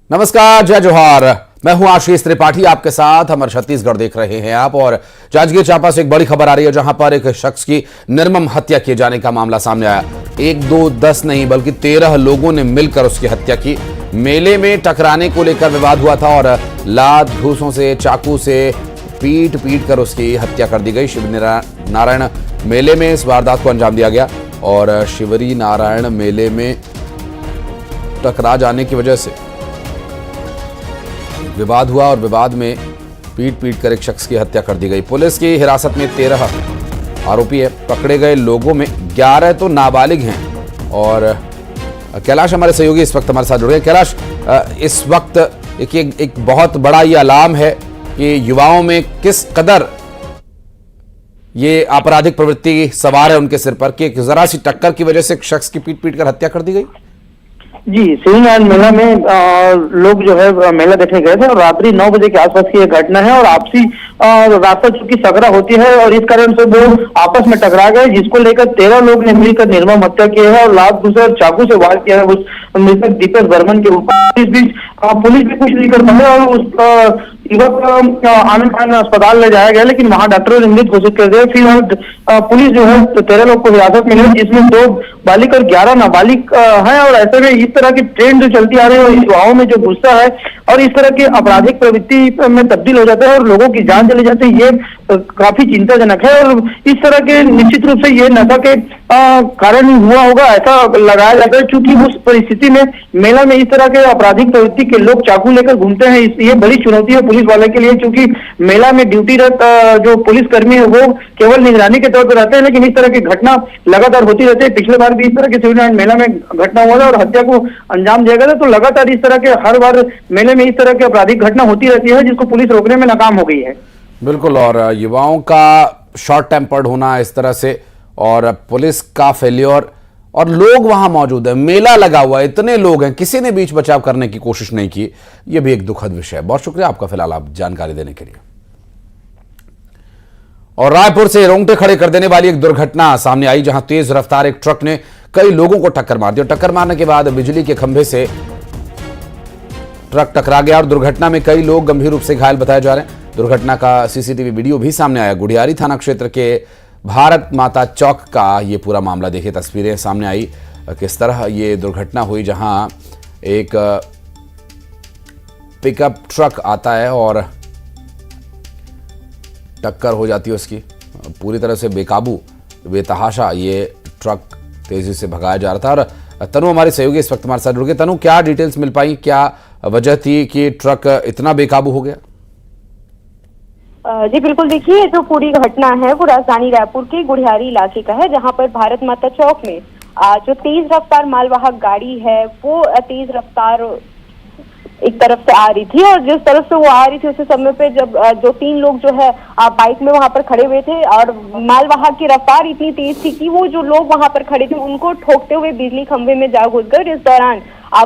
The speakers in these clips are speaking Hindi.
नमस्कार, जय जोहार। मैं हूं आशीष त्रिपाठी आपके साथ। अमर छत्तीसगढ़ देख रहे हैं आप। और जांजगीर चांपा से एक बड़ी खबर आ रही है, जहां पर एक शख्स की निर्मम हत्या किए जाने का मामला सामने आया। 1, 2, 10 नहीं बल्कि 13 लोगों ने मिलकर उसकी हत्या की। मेले में टकराने को लेकर विवाद हुआ था और लात घूंसों से, चाकू से पीट कर उसकी हत्या कर दी गई। शिव नारायण मेले में इस वारदात को अंजाम दिया गया और शिवरी नारायण मेले में टकरा जाने की वजह से विवाद हुआ और विवाद में पीट कर एक शख्स की हत्या कर दी गई। पुलिस की हिरासत में 13 आरोपी है। पकड़े गए लोगों में 11 तो नाबालिग हैं। और कैलाश हमारे सहयोगी इस वक्त हमारे साथ जुड़ गए। कैलाश, इस वक्त एक बहुत बड़ा ये अलार्म है कि युवाओं में किस कदर ये आपराधिक प्रवृत्ति सवार है उनके सिर पर, कि एक जरा सी टक्कर की वजह से एक शख्स की पीट कर हत्या कर दी गई। जी, शिवनारायण मेला में लोग जो है मेला देखने गए थे और रात्रि 9 बजे के आसपास की यह घटना है। और आपसी रास्ता चूंकि सकरा होती है और इस कारण से वो आपस में टकरा गए, जिसको लेकर 13 लोग ने मिलकर निर्मम हत्या की है और लात घूंसे और चाकू से वार किया है उस मृतक दीपेश बर्मन के ऊपर। इस बीच पुलिस भी कुछ नहीं कर पाई और उस युवक आनंद खान अस्पताल ले जाया गया, लेकिन वहां डॉक्टरों ने मृत घोषित कर दिया। फिर पुलिस जो है 13 लोग को हिरासत में ली, जिसमें 2 बालिग और 11 नाबालिग हैं। और ऐसे में इस तरह की ट्रेंड जो चलती आ रही है और युवाओं में जो गुस्सा है और इस तरह की आपराधिक प्रवृत्ति में तब्दील हो जाता है और लोगों की जान चली जाती है, ये काफी चिंताजनक है। और इस तरह के निश्चित रूप से ये नशा के कारण हुआ होगा ऐसा लगाया जाता है, क्योंकि उस परिस्थिति में मेला में इस तरह के आपराधिक प्रवृत्ति के लोग चाकू लेकर घूमते हैं। ये बड़ी चुनौती है पुलिस वाले के लिए, क्योंकि मेला में ड्यूटीरत जो पुलिसकर्मी है वो केवल निगरानी के तौर पर रहते हैं, लेकिन इस तरह की घटना लगातार होती रहती है। पिछले बार भी इस तरह के शिवनारायण मेला में घटना हुआ था और हत्या को अंजाम दिया गया था। तो लगातार इस तरह के हर बार मेले में इस तरह की आपराधिक घटना होती रहती है, जिसको पुलिस रोकने में नाकाम हो गई है। बिल्कुल। और युवाओं का शॉर्ट टेम्पर्ड होना इस तरह से और पुलिस का फेल्योर, और लोग वहां मौजूद है, मेला लगा हुआ है, इतने लोग हैं, किसी ने बीच बचाव करने की कोशिश नहीं की। यह भी एक दुखद विषय है। बहुत शुक्रिया आपका फिलहाल आप जानकारी देने के लिए। और रायपुर से रोंगटे खड़े कर देने वाली एक दुर्घटना सामने आई, जहां तेज रफ्तार एक ट्रक ने कई लोगों को टक्कर मार दी। टक्कर मारने के बाद बिजली के खंभे से ट्रक टकरा गया और दुर्घटना में कई लोग गंभीर रूप से घायल बताए जा रहे हैं। दुर्घटना का सीसीटीवी वीडियो भी सामने आया। गुढ़ियारी थाना क्षेत्र के भारत माता चौक का ये पूरा मामला। देखिए, तस्वीरें सामने आई किस तरह ये दुर्घटना हुई, जहां एक पिकअप ट्रक आता है और टक्कर हो जाती है उसकी। पूरी तरह से बेकाबू, बेतहाशा ये ट्रक तेजी से भगाया जा रहा था। और तनु हमारे सहयोगी इस वक्त हमारे साथ जुड़ गए। तनु, क्या डिटेल्स मिल पाई, क्या वजह थी कि ट्रक इतना बेकाबू हो गया? जी बिल्कुल, देखिए जो पूरी घटना है वो राजधानी रायपुर के गुढ़ियारी इलाके का है, जहां पर भारत माता चौक में जो तेज रफ्तार मालवाहक गाड़ी है वो तेज रफ्तार एक तरफ से आ रही थी और जिस तरफ से वो आ रही थी उसी समय पे जब जो 3 लोग जो है बाइक में वहां पर खड़े हुए थे और मालवाहक की रफ्तार इतनी तेज थी कि वो जो लोग वहां पर खड़े थे उनको ठोकते हुए बिजली खंभे में जा घुस गए। इस दौरान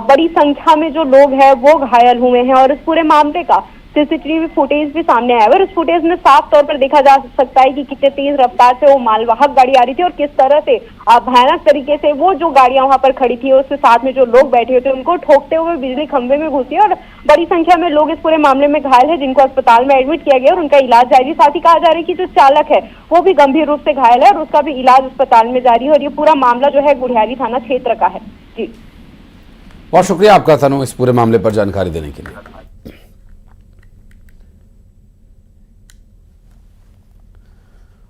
बड़ी संख्या में जो लोग हैं वो घायल हुए हैं और इस पूरे मामले का सीसीटीवी फुटेज भी सामने आया है और इस फुटेज में साफ तौर पर देखा जा सकता है कि कितने तेज रफ्तार से वो मालवाहक गाड़ी आ रही थी और किस तरह से भयानक तरीके से वो जो गाड़ियां वहां पर खड़ी थी उसके साथ में जो लोग बैठे हुए थे उनको ठोकते हुए बिजली खंभे में घुसी और बड़ी संख्या में लोग इस पूरे मामले में घायल है, जिनको अस्पताल में एडमिट किया गया और उनका इलाज जारी। साथ ही कहा जा रहा है कि जो चालक है वो भी गंभीर रूप से घायल है और उसका भी इलाज अस्पताल में जारी है और ये पूरा मामला जो है गुढ़ियारी थाना क्षेत्र का है। जी बहुत शुक्रिया आपका तनु इस पूरे मामले पर जानकारी देने के लिए।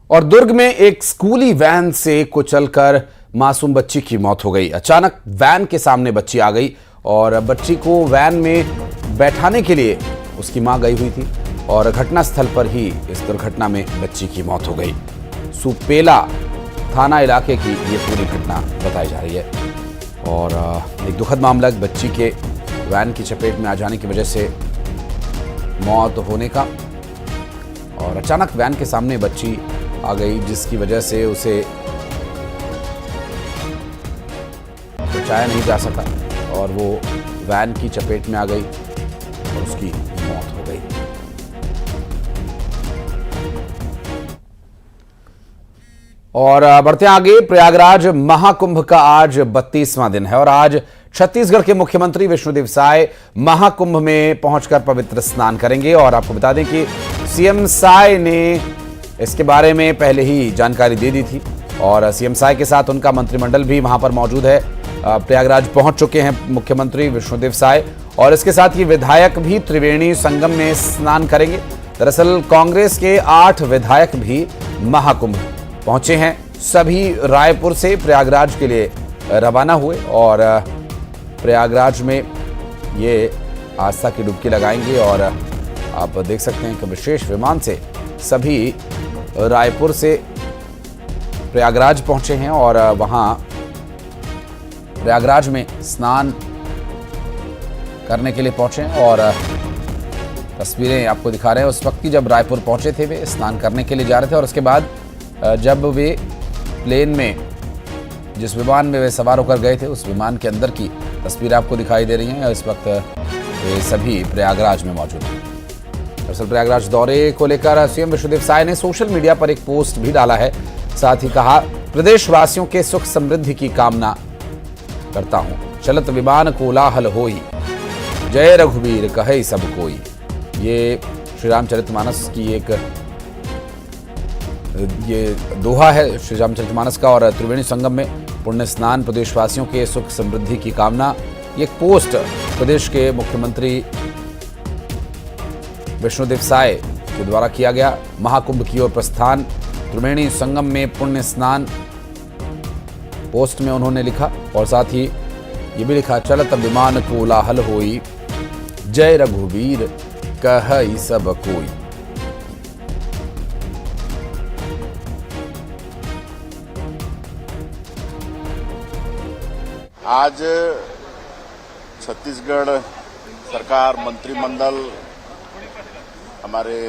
और दुर्ग में एक स्कूली वैन से कुचलकर मासूम बच्ची की मौत हो गई। अचानक वैन के सामने बच्ची आ गई और बच्ची को वैन में बैठाने के लिए उसकी मां गई हुई थी और घटनास्थल पर ही इस दुर्घटना में बच्ची की मौत हो गई। सुपेला थाना इलाके की ये पूरी घटना बताई जा रही है और एक दुखद मामला, बच्ची के वैन की चपेट में आ जाने की वजह से मौत होने का। और अचानक वैन के सामने बच्ची आ गई जिसकी वजह से उसे बचाया नहीं जा सका और वो वैन की चपेट में आ गई और उसकी मौत हो गई। और बढ़ते आगे, प्रयागराज महाकुंभ का आज 32वां दिन है और आज छत्तीसगढ़ के मुख्यमंत्री विष्णुदेव साय महाकुंभ में पहुंचकर पवित्र स्नान करेंगे। और आपको बता दें कि सीएम साय ने इसके बारे में पहले ही जानकारी दे दी थी और सीएम साय के साथ उनका मंत्रिमंडल भी वहां पर मौजूद है। प्रयागराज पहुंच चुके हैं मुख्यमंत्री विष्णुदेव साय और इसके साथ ही विधायक भी त्रिवेणी संगम में स्नान करेंगे। दरअसल कांग्रेस के 8 विधायक भी महाकुंभ पहुंचे हैं। सभी रायपुर से प्रयागराज के लिए रवाना हुए और प्रयागराज में ये आस्था की डुबकी लगाएंगे। और आप देख सकते हैं कि विशेष विमान से सभी रायपुर से प्रयागराज पहुंचे हैं और वहां प्रयागराज में स्नान करने के लिए पहुंचे हैं। और तस्वीरें आपको दिखा रहे हैं उस वक्त की जब रायपुर पहुंचे थे, वे स्नान करने के लिए जा रहे थे। और उसके बाद जब वे प्लेन में जिस विमान में वे सवार होकर गए थे उस विमान के अंदर की तस्वीरें आपको दिखाई दे रही हैं। इस वक्त वे सभी प्रयागराज में मौजूद हैं। दरअसल प्रयागराज दौरे को लेकर सीएम विष्णुदेव साय ने सोशल मीडिया पर एक पोस्ट भी डाला है। साथ ही कहा, प्रदेशवासियों के सुख समृद्धि की कामना करता हूं, चलत विमान कोलाहल होई, जय रघुवीर कहे सब कोई। ये श्री रामचरितमानस की एक ये दोहा है श्री रामचरितमानस का। और त्रिवेणी संगम में पुण्य स्नान, प्रदेशवासियों के सुख समृद्धि की कामना, ये एक पोस्ट प्रदेश के मुख्यमंत्री विष्णुदेव साय के द्वारा किया गया। महाकुंभ की ओर प्रस्थान, त्रिवेणी संगम में पुण्य स्नान, पोस्ट में उन्होंने लिखा। और साथ ही ये भी लिखा, चलत विमान कोलाहल होई, जय रघुवीर कहई सब कोई। आज छत्तीसगढ़ सरकार मंत्रिमंडल हमारे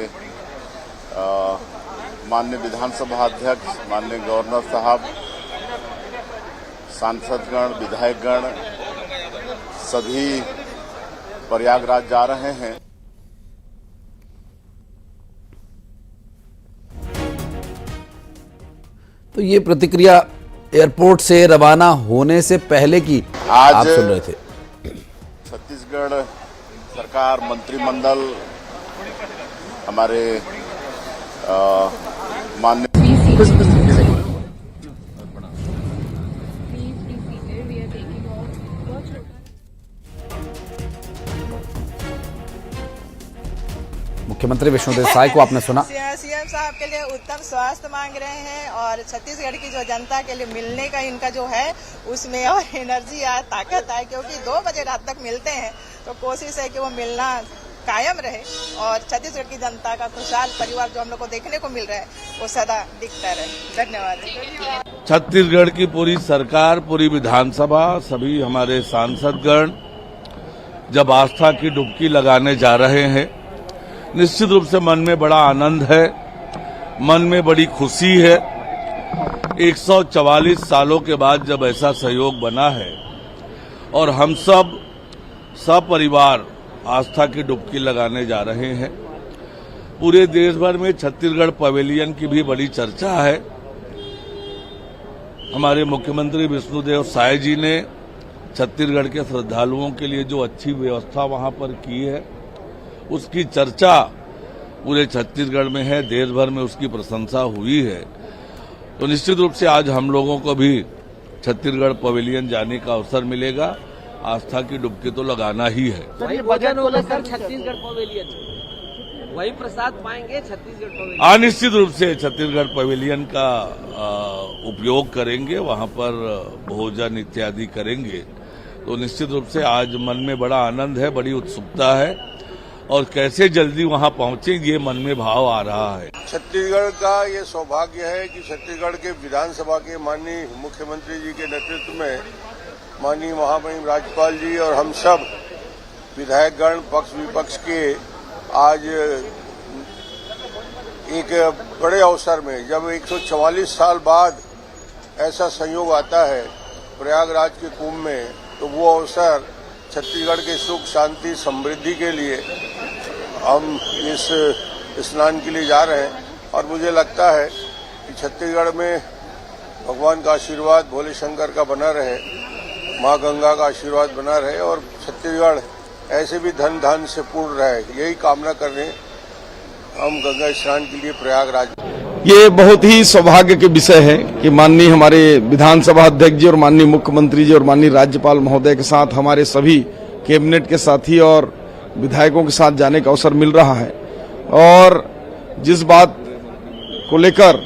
माननीय विधानसभा अध्यक्ष, माननीय गवर्नर साहब, सांसदगण, विधायकगण सभी प्रयागराज जा रहे हैं। तो ये प्रतिक्रिया एयरपोर्ट से रवाना होने से पहले की आज आप सुन रहे थे। छत्तीसगढ़ सरकार मंत्रिमंडल हमारे माननीय मुख्यमंत्री विष्णुदेव साय को आपने सुना। सीएम साहब के लिए उत्तम स्वास्थ्य मांग रहे हैं और छत्तीसगढ़ की जो जनता के लिए मिलने का इनका जो है उसमें और एनर्जी आए, ताकत आए, क्योंकि 2 बजे रात तक मिलते हैं। तो कोशिश है कि वो मिलना कायम रहे और छत्तीसगढ़ की जनता का खुशहाल परिवार जो हम लोग को देखने को मिल रहा है वो सदा दिखता रहे। धन्यवाद। छत्तीसगढ़ की पूरी सरकार, पूरी विधानसभा, सभी हमारे सांसदगण जब आस्था की डुबकी लगाने जा रहे हैं, निश्चित रूप से मन में बड़ा आनंद है, मन में बड़ी खुशी है। 144 सालों के बाद जब ऐसा सहयोग बना है और हम सब सपरिवार आस्था की डुबकी लगाने जा रहे हैं। पूरे देश भर में छत्तीसगढ़ पवेलियन की भी बड़ी चर्चा है। हमारे मुख्यमंत्री विष्णुदेव साय जी ने छत्तीसगढ़ के श्रद्धालुओं के लिए जो अच्छी व्यवस्था वहां पर की है उसकी चर्चा पूरे छत्तीसगढ़ में है, देश भर में उसकी प्रशंसा हुई है। तो निश्चित रूप से आज हम लोगों को भी छत्तीसगढ़ पवेलियन जाने का अवसर मिलेगा। आस्था की डुबकी तो लगाना ही है। वही बजट को लेकर छत्तीसगढ़ पवेलियन, वही प्रसाद पाएंगे छत्तीसगढ़ पवेलियन। निश्चित रूप से छत्तीसगढ़ पवेलियन का उपयोग करेंगे, वहां पर भोजन इत्यादि करेंगे। तो निश्चित रूप से आज मन में बड़ा आनंद है, बड़ी उत्सुकता है और कैसे जल्दी वहां पहुंचे ये मन में भाव आ रहा है। छत्तीसगढ़ का ये सौभाग्य है कि छत्तीसगढ़ के विधानसभा के माननीय मुख्यमंत्री जी के नेतृत्व में माननीय महामहिम राज्यपाल जी और हम सब विधायकगण पक्ष विपक्ष के आज एक बड़े अवसर में, जब 144 साल बाद ऐसा संयोग आता है प्रयागराज के कुंभ में, तो वो अवसर छत्तीसगढ़ के सुख शांति समृद्धि के लिए हम इस स्नान के लिए जा रहे हैं। और मुझे लगता है कि छत्तीसगढ़ में भगवान का आशीर्वाद भोले शंकर का बना रहे, माँ गंगा का आशीर्वाद बना रहे और छत्तीसगढ़ ऐसे भी धन धान से पूर्ण रहे, यही कामना करने हम गंगा स्नान के लिए प्रयागराज। ये बहुत ही सौभाग्य के विषय है कि माननीय हमारे विधानसभा अध्यक्ष जी और माननीय मुख्यमंत्री जी और माननीय राज्यपाल महोदय के साथ हमारे सभी कैबिनेट के साथी और विधायकों के साथ जाने का अवसर मिल रहा है। और जिस बात को लेकर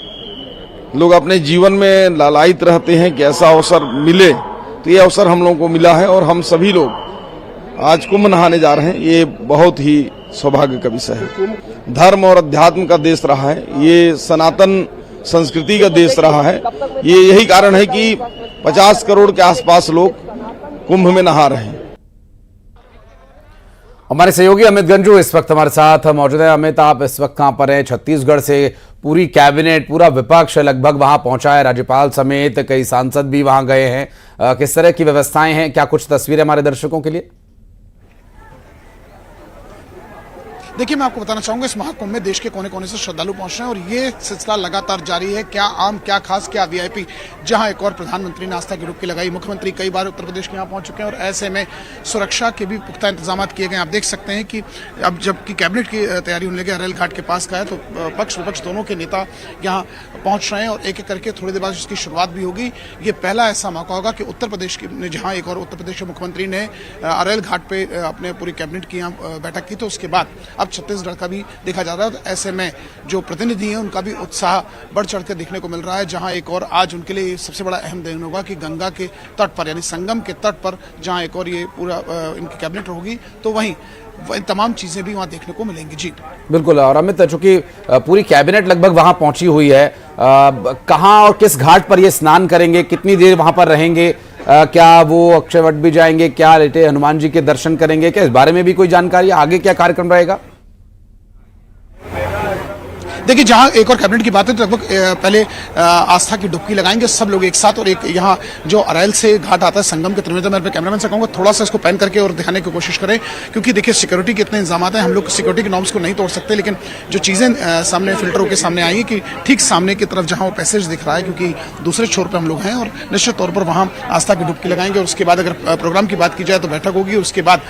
लोग अपने जीवन में लालायित रहते हैं कि ऐसा अवसर मिले, तो ये अवसर हम लोगों को मिला है और हम सभी लोग आज कुंभ नहाने जा रहे हैं। ये बहुत ही सौभाग्य का विषय है। धर्म और अध्यात्म का देश रहा है, ये सनातन संस्कृति का देश रहा है। ये यही कारण है कि 50 करोड़ के आसपास लोग कुंभ में नहा रहे हैं। हमारे सहयोगी अमित गंजू इस वक्त हमारे साथ मौजूद है। अमित, आप इस वक्त कहां पर हैं? छत्तीसगढ़ से पूरी कैबिनेट, पूरा विपक्ष लगभग वहां पहुंचा है, राज्यपाल समेत कई सांसद भी वहां गए हैं। किस तरह की व्यवस्थाएं हैं? क्या कुछ तस्वीरें हमारे दर्शकों के लिए? देखिए, मैं आपको बताना चाहूंगा, इस महाकुंभ में देश के कोने कोने से श्रद्धालु पहुंच रहे हैं और ये सिलसिला लगातार जारी है। क्या आम, क्या खास, क्या वीआईपी। जहां एक और प्रधानमंत्री ने आस्था की डुबकी लगाई। मुख्यमंत्री कई बार उत्तर प्रदेश के यहाँ पहुंच चुके हैं और ऐसे में सुरक्षा के भी पुख्ता इंतजाम किए गए। आप देख सकते हैं कि अब जबकि कैबिनेट की तैयारी होने लगी, अरैल घाट के पास का है, तो पक्ष विपक्ष दोनों के नेता यहाँ पहुंच रहे हैं और एक एक करके थोड़ी देर बाद इसकी शुरुआत भी होगी। ये पहला ऐसा मौका होगा कि उत्तर प्रदेश ने, जहां एक और उत्तर प्रदेश के मुख्यमंत्री ने अरैल घाट पे अपने पूरी कैबिनेट की यहाँ बैठक की, तो उसके बाद अब छत्तीसगढ़ का भी देखा जा रहा है। तो ऐसे में जो प्रतिनिधि हैं उनका भी उत्साह बढ़ चढ़ कर देखने को मिल रहा है। जहां एक और आज उनके लिए सबसे बड़ा अहम दिन होगा कि गंगा के तट पर, यानी संगम के तट पर, जहां एक और ये पूरा इनकी कैबिनेट होगी, तो वहीं तमाम चीजें भी वहां देखने को मिलेंगी। जी बिल्कुल। और अमित, चूंकि पूरी कैबिनेट लगभग वहां पहुंची हुई है, कहां और किस घाट पर ये स्नान करेंगे, कितनी देर वहां पर रहेंगे, क्या वो अक्षयवट भी जाएंगे, क्या लेटे हनुमान जी के दर्शन करेंगे, क्या इस बारे में भी कोई जानकारी? आगे क्या कार्यक्रम रहेगा? देखिए, जहां एक और कैबिनेट की बात है तो लगभग पहले आस्था की डुबकी लगाएंगे सब लोग एक साथ। और एक यहाँ जो अरैल से घाट आता है संगम के तरफ, मैं अपने कैमरामैन से कहूंगा थोड़ा सा इसको पैन करके और दिखाने की कोशिश करें, क्योंकि देखिए सिक्योरिटी के इतने इंतजाम हैं, हम लोग सिक्योरिटी के नॉर्म्स को नहीं तोड़ सकते। लेकिन जो चीजें सामने फिल्टर होकर सामने आई कि ठीक सामने की तरफ जहां वो पैसेज दिख रहा है, क्योंकि दूसरे छोर पर हम लोग हैं, और निश्चित तौर पर वहां आस्था की डुबकी लगाएंगे। और उसके बाद अगर प्रोग्राम की बात की जाए तो बैठक होगी। उसके बाद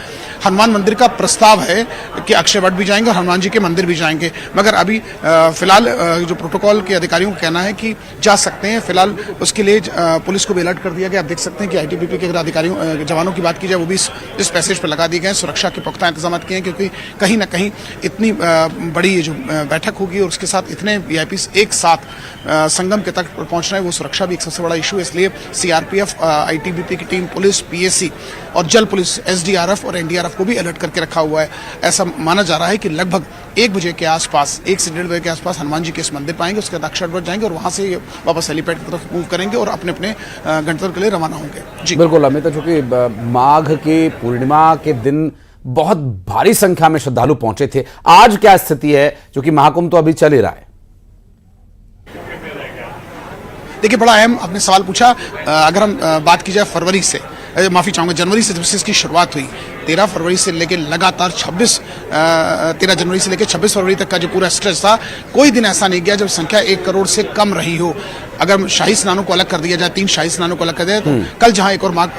हनुमान मंदिर का प्रस्ताव है कि अक्षयवट भी जाएंगे और हनुमान जी के मंदिर भी जाएंगे। मगर अभी फिलहाल जो प्रोटोकॉल के अधिकारियों का कहना है कि जा सकते हैं। फिलहाल उसके लिए पुलिस को भी अलर्ट कर दिया गया। आप देख सकते हैं कि आईटीबीपी के अगर अधिकारियों, जवानों की बात की जाए, वो भी इस पैसेज पर लगा दिए गए। सुरक्षा के पुख्ता इंतजाम किए हैं, क्योंकि कहीं ना कहीं इतनी बड़ी ये जो बैठक होगी और उसके साथ इतने वीआईपी एक साथ संगम के तक पहुंच रहे हैं, वो सुरक्षा भी एक सबसे बड़ा इशू है। इसलिए सीआरपीएफ, आईटीबीपी की टीम, पुलिस, पीएसी और जल पुलिस, एसडीआरएफ और एनडीआरएफ को भी अलर्ट करके रखा हुआ है। ऐसा माना जा रहा है कि लगभग 1 बजे के आसपास, 1 से 1:30 बजे के आसपास हनुमान जी के इस मंदिर पाएंगे। उसके बाद अक्षयवट जाएंगे और वहां से वापस हेलीपैड की तरफ मूव करेंगे और अपने अपने गंतव्य के लिए रवाना होंगे। जी बिल्कुल अमित, चूंकि माघ की पूर्णिमा के दिन बहुत भारी संख्या में श्रद्धालु पहुंचे थे, आज क्या स्थिति है? क्योंकि महाकुंभ तो अभी चल ही रहा है। देखिए, बड़ा अहम आपने सवाल पूछा। अगर हम बात की जाए फरवरी से, माफी चाहूंगा, जनवरी से जब से इसकी शुरुआत हुई, 13 फरवरी से लेकर लगातार 13 जनवरी से लेकर 26 फरवरी तक का जो पूरा स्ट्रेच था, कोई दिन ऐसा नहीं गया जब संख्या 1 करोड़ से कम रही हो। अगर शाही स्नानों को अलग कर दिया जाए, 3 शाही स्नानों को अलग कर दिया तो कल जहां एक और माघ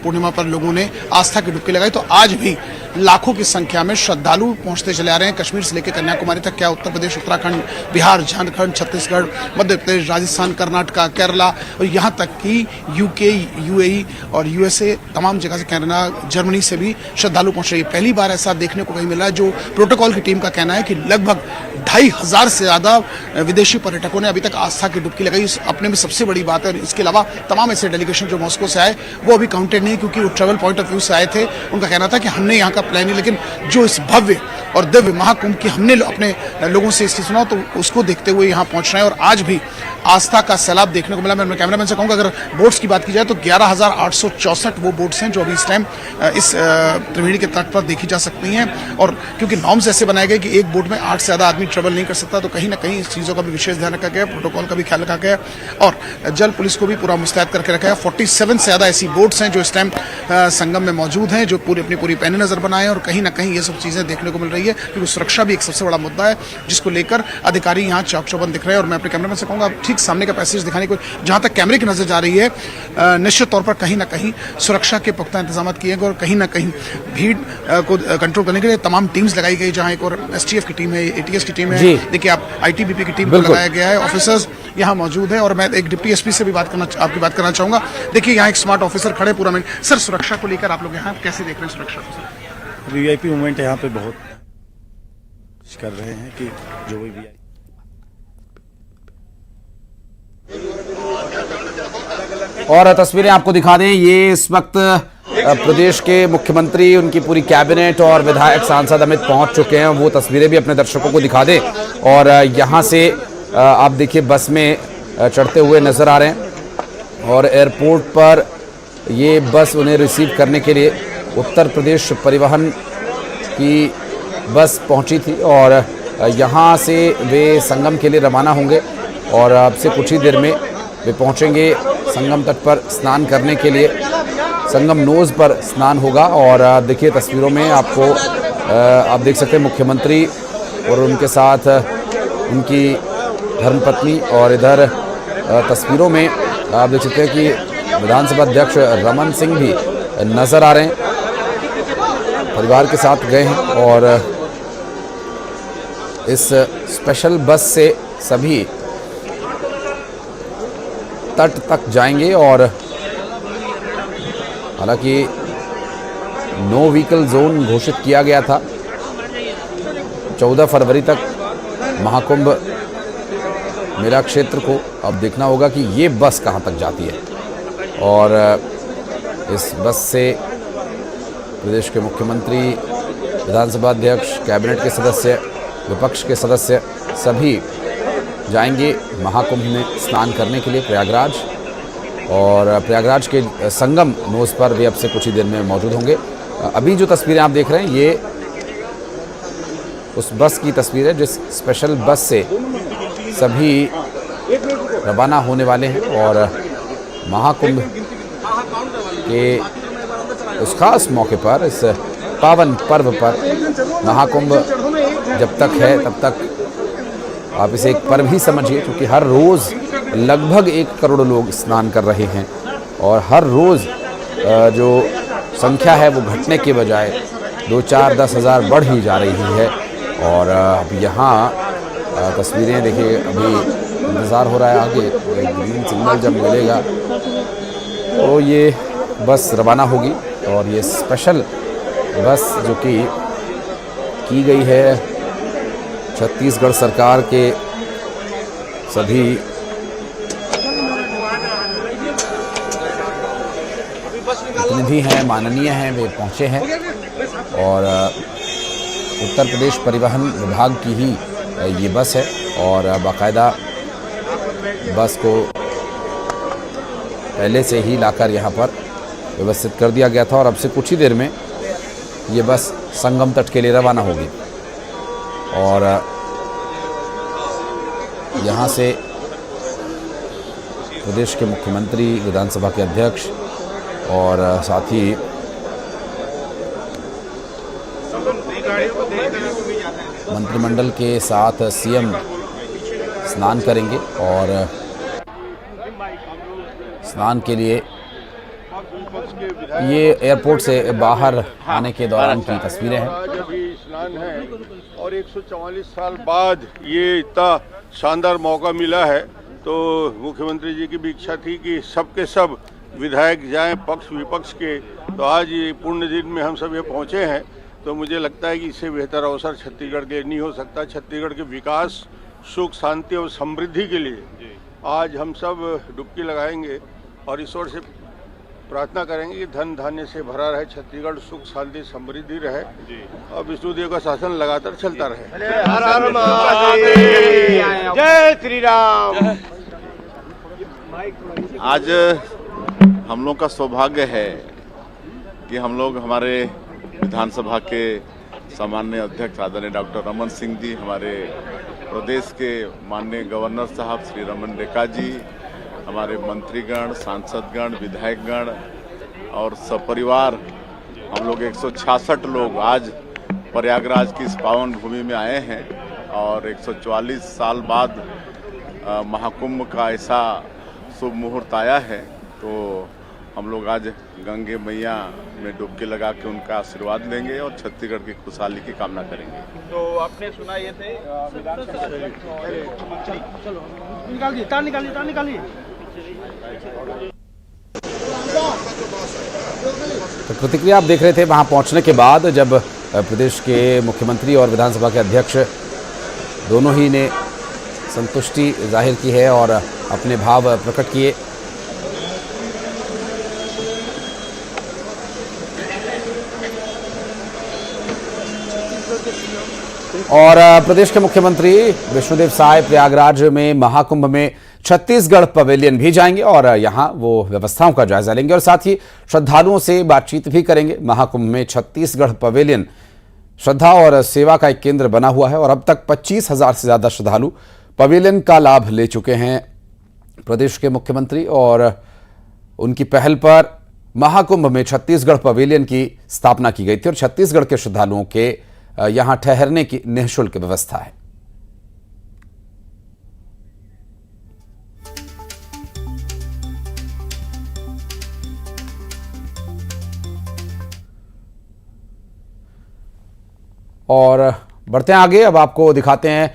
पूर्णिमा पर लोगों ने आस्था की डुबकी लगाई, तो आज भी लाखों की संख्या में श्रद्धालु पहुंचते चले आ रहे हैं। कश्मीर से लेकर कन्याकुमारी तक, क्या उत्तर प्रदेश, उत्तराखंड, बिहार, झारखंड, छत्तीसगढ़, मध्य प्रदेश, राजस्थान, कर्नाटक, केरला और यहाँ तक कि यूके, यूएई और यूएसए, तमाम जगह से, कनाडा, जर्मनी से भी श्रद्धालु पहुंच रही है। पहली बार ऐसा देखने को कहीं मिला है। जो प्रोटोकॉल की टीम का कहना है कि लगभग 2500 से ज्यादा विदेशी पर्यटकों ने अभी तक आस्था की डुबकी लगाई। अपने में सबसे बड़ी बात है। इसके अलावा तमाम ऐसे डेलीगेशन जो मॉस्को से आए वो अभी काउंटेड नहीं, क्योंकि वो ट्रैवल पॉइंट ऑफ व्यू से आए थे। उनका कहना था कि हमने यहाँ का प्लान नहीं, लेकिन जो इस भव्य और दिव्य महाकुंभ की हमने अपने लोगों से इसकी सुना, तो उसको देखते हुए यहाँ पहुंच रहे हैं। और आज भी आस्था का सैलाब देखने को मिला। मैं कैमरामैन से कहूंगा, अगर बोट्स की बात की जाए तो 11,864 वो बोट्स हैं जो अभी इस टाइम इस त्रिवेणी के तट पर देखी जा सकती हैं। और क्योंकि नॉर्म्स ऐसे बनाए गए कि एक बोट में 8 से ज्यादा आदमी ट्रेवल नहीं कर सकता, तो कहीं ना कहीं इस चीजों का भी विशेष ध्यान रखा गया, प्रोटोकॉल का भी ख्याल रखा गया। और जल पुलिस को भी पूरा मुस्तैद करके रखा है। 47 से ज्यादा ऐसी बोट्स हैं जो इस टाइम संगम में मौजूद हैं, जो अपनी पूरी पैनी नजर बना बनाएं, और कहीं ना कहीं ये सब चीजें देखने को मिल रही है, क्योंकि सुरक्षा भी एक सबसे बड़ा मुद्दा है जिसको लेकर अधिकारी यहाँ चौक चौबंद दिख रहे हैं। और मैं अपने कैमरामैन से कहूँगा ठीक सामने का पैसेज दिखाने को, जहाँ तक कैमरे की नजर जा रही है, निश्चित तौर पर कहीं ना कहीं सुरक्षा के पुख्ता इंतजाम किए गए और कहीं ना कहीं भीड़ को कंट्रोल करने के लिए तमाम टीम्स लगाई गई, जहाँ एक और एसटीएफ की टीम है, एटीएस की टीम है, देखिए आप आईटीबीपी की टीम को लगाया गया है, ऑफिसर्स यहाँ मौजूद है। और मैं एक डिप्टी एसपी से भी आपकी बात करना चाहूंगा। देखिए यहाँ एक स्मार्ट ऑफिसर खड़े पूरा में। सर, सुरक्षा को लेकर आप लोग यहाँ कैसे देख रहे हैं सुरक्षा? वीआईपी मूवमेंट यहाँ पे बहुत कर रहे हैं कि जो भी वीआईपी, और तस्वीरें आपको दिखा दें, ये इस वक्त प्रदेश के मुख्यमंत्री, उनकी पूरी कैबिनेट और विधायक सांसद अमित पहुंच चुके हैं। वो तस्वीरें भी अपने दर्शकों को दिखा दें। और यहाँ से आप देखिए बस में चढ़ते हुए नजर आ रहे हैं और एयरपोर्ट पर ये बस उन्हें रिसीव करने के लिए उत्तर प्रदेश परिवहन की बस पहुंची थी और यहाँ से वे संगम के लिए रवाना होंगे और अब से कुछ ही देर में वे पहुंचेंगे संगम तट पर स्नान करने के लिए। संगम नोज पर स्नान होगा और देखिए तस्वीरों में आपको आप देख सकते हैं मुख्यमंत्री और उनके साथ उनकी धर्मपत्नी, और इधर तस्वीरों में आप देख सकते हैं कि विधानसभा अध्यक्ष रमन सिंह भी नजर आ रहे हैं, परिवार के साथ गए हैं और इस स्पेशल बस से सभी तट तक जाएंगे। और हालांकि नो व्हीकल जोन घोषित किया गया था। 14 फरवरी तक महाकुंभ मेला क्षेत्र को अब देखना होगा कि ये बस कहां तक जाती है। और इस बस से प्रदेश के मुख्यमंत्री, विधानसभा अध्यक्ष, कैबिनेट के सदस्य, विपक्ष के सदस्य सभी जाएंगे महाकुंभ में स्नान करने के लिए प्रयागराज। और प्रयागराज के संगम नोज पर वे अब से कुछ ही देर में मौजूद होंगे। अभी जो तस्वीरें आप देख रहे हैं ये उस बस की तस्वीर है जिस स्पेशल बस से सभी रवाना होने वाले हैं और महाकुंभ के उस खास मौके पर, इस पावन पर्व पर, महाकुंभ जब तक है तब तक आप इसे एक पर्व ही समझिए, क्योंकि हर रोज़ लगभग 1 करोड़ लोग स्नान कर रहे हैं और हर रोज़ जो संख्या है वो घटने के बजाय 2, 4, 10 हज़ार बढ़ ही जा रही है। और अब यहाँ तस्वीरें देखिए, अभी इंतज़ार हो रहा है आगे ग्रीन सिग्नल जब मिलेगा तो ये बस रवाना होगी। और ये स्पेशल बस जो कि की गई है छत्तीसगढ़ सरकार के सभी प्रतिनिधि हैं, माननीय हैं, वे पहुंचे हैं और उत्तर प्रदेश परिवहन विभाग की ही ये बस है और बाकायदा बस को पहले से ही लाकर यहाँ पर व्यवस्थित कर दिया गया था और अब से कुछ ही देर में ये बस संगम तट के लिए रवाना होगी। और यहाँ से प्रदेश के मुख्यमंत्री, विधानसभा के अध्यक्ष और साथ ही मंत्रिमंडल के साथ सीएम स्नान करेंगे और स्नान के लिए ये एयरपोर्ट से बाहर आने के दौरान की तस्वीरें हैं। आज अभी स्नान है और 144 साल बाद ये इतना शानदार मौका मिला है, तो मुख्यमंत्री जी की भी इच्छा थी कि सबके सब विधायक जाएं, पक्ष विपक्ष के। तो आज ये पुण्य दिन में हम सब ये पहुंचे हैं, तो मुझे लगता है कि इससे बेहतर अवसर छत्तीसगढ़ के लिए नहीं हो सकता। छत्तीसगढ़ के विकास, सुख, शांति और समृद्धि के लिए आज हम सब डुबकी लगाएंगे और ईश्वर से प्रार्थना करेंगे कि धन धान्य से भरा रहे छत्तीसगढ़, सुख शांति समृद्धि रहे और विष्णुदेव का शासन लगातार चलता रहे। हर हर महादेव, जय श्री राम। आज हम लोग का सौभाग्य है कि हम लोग हमारे विधानसभा के सामान्य अध्यक्ष आदरणीय डॉक्टर रमन सिंह जी, हमारे प्रदेश के माननीय गवर्नर साहब श्री रमन रेखा जी, हमारे मंत्रीगण, सांसदगण, विधायकगण और सपरिवार हम लोग 166 लोग आज प्रयागराज की इस पावन भूमि में आए हैं और 144 साल बाद महाकुंभ का ऐसा शुभ मुहूर्त आया है, तो हम लोग आज गंगे मैया में डुबकी लगा के उनका आशीर्वाद लेंगे और छत्तीसगढ़ की खुशहाली की कामना करेंगे। तो आपने सुना ये थे निकालिए तार निकालिए। तो प्रतिक्रिया आप देख रहे थे वहां पहुंचने के बाद, जब प्रदेश के मुख्यमंत्री और विधानसभा के अध्यक्ष दोनों ही ने संतुष्टि जाहिर की है और अपने भाव प्रकट किए। और प्रदेश के मुख्यमंत्री विष्णुदेव साय प्रयागराज में महाकुंभ में छत्तीसगढ़ पवेलियन भी जाएंगे और यहां वो व्यवस्थाओं का जायजा लेंगे और साथ ही श्रद्धालुओं से बातचीत भी करेंगे। महाकुंभ में छत्तीसगढ़ पवेलियन श्रद्धा और सेवा का एक केंद्र बना हुआ है और अब तक 25,000 से ज्यादा श्रद्धालु पवेलियन का लाभ ले चुके हैं। प्रदेश के मुख्यमंत्री और उनकी पहल पर महाकुंभ में छत्तीसगढ़ पवेलियन की स्थापना की गई थी और छत्तीसगढ़ के श्रद्धालुओं के यहां ठहरने की निःशुल्क व्यवस्था है। और बढ़ते हैं आगे, अब आपको दिखाते हैं